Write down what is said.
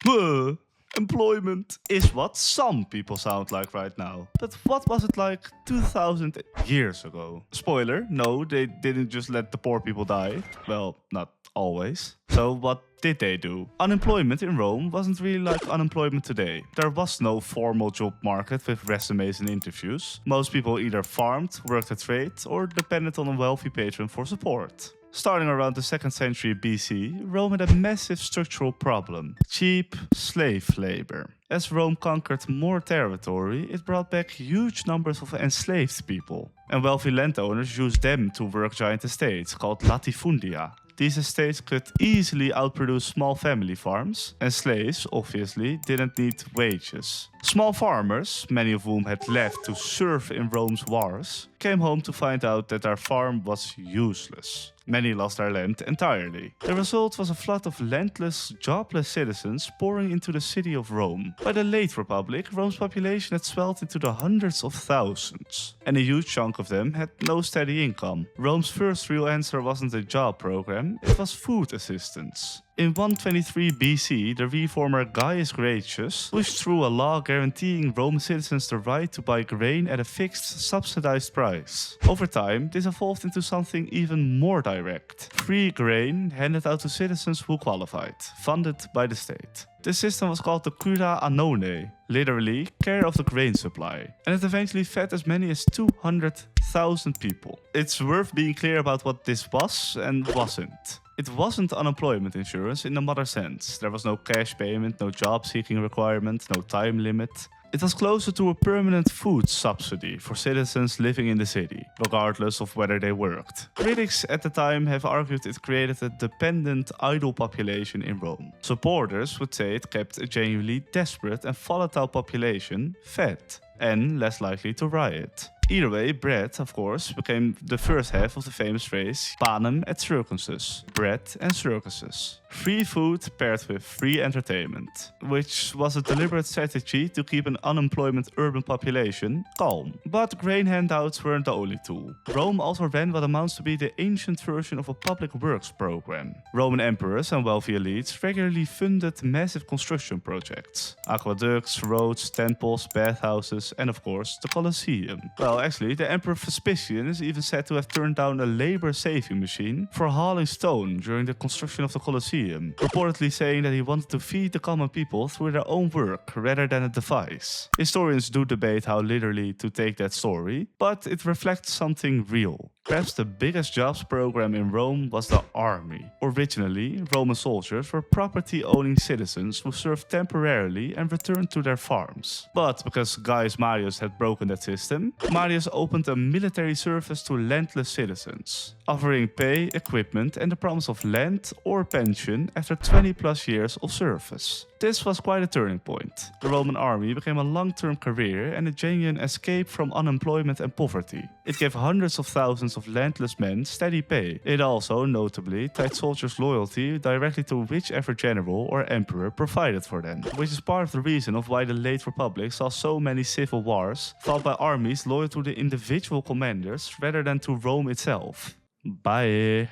Huh. Employment is what some people sound like right now. But what was it like 2000 years ago? Spoiler, no, they didn't just let the poor people die. Well, not always. So what did they do? Unemployment in Rome wasn't really like unemployment today. There was no formal job market with resumes and interviews. Most people either farmed, worked a trade, or depended on a wealthy patron for support. Starting around the 2nd century BC, Rome had a massive structural problem: cheap slave labor. As Rome conquered more territory, it brought back huge numbers of enslaved people, and wealthy landowners used them to work giant estates called latifundia. These estates could easily outproduce small family farms, and slaves, obviously, didn't need wages. Small farmers, many of whom had left to serve in Rome's wars, came home to find out that their farm was useless. Many lost their land entirely. The result was a flood of landless, jobless citizens pouring into the city of Rome. By the late Republic, Rome's population had swelled into the hundreds of thousands, and a huge chunk of them had no steady income. Rome's first real answer wasn't a job program, it was food assistance. In 123 BC, the reformer Gaius Gracchus pushed through a law guaranteeing Roman citizens the right to buy grain at a fixed, subsidized price. Over time, this evolved into something even more direct: free grain handed out to citizens who qualified, funded by the state. This system was called the cura annone, literally care of the grain supply, and it eventually fed as many as 200,000 people. It's worth being clear about what this was and wasn't. It wasn't unemployment insurance in the modern sense. There was no cash payment, no job seeking requirement, no time limit. It was closer to a permanent food subsidy for citizens living in the city, regardless of whether they worked. Critics at the time have argued it created a dependent, idle population in Rome. Supporters would say it kept a genuinely desperate and volatile population fed and less likely to riot. Either way, bread, of course, became the first half of the famous phrase panem et circenses, bread and circuses. Free food paired with free entertainment, which was a deliberate strategy to keep an unemployment urban population calm. But grain handouts weren't the only tool. Rome also ran what amounts to be the ancient version of a public works program. Roman emperors and wealthy elites regularly funded massive construction projects: aqueducts, roads, temples, bathhouses, and of course the Colosseum. Well, actually, the Emperor Vespasian is even said to have turned down a labor-saving machine for hauling stone during the construction of the Colosseum, reportedly saying that he wanted to feed the common people through their own work rather than a device. Historians do debate how literally to take that story, but it reflects something real. Perhaps the biggest jobs program in Rome was the army. Originally, Roman soldiers were property-owning citizens who served temporarily and returned to their farms. But because Gaius Marius had broken that system, Marius opened a military service to landless citizens, offering pay, equipment, and the promise of land or pension after 20 plus years of service. This was quite a turning point. The Roman army became a long-term career and a genuine escape from unemployment and poverty. It gave hundreds of thousands of landless men steady pay. It also, notably, tied soldiers' loyalty directly to whichever general or emperor provided for them, which is part of the reason of why the late Republic saw so many civil wars fought by armies loyal to the individual commanders rather than to Rome itself. Bye.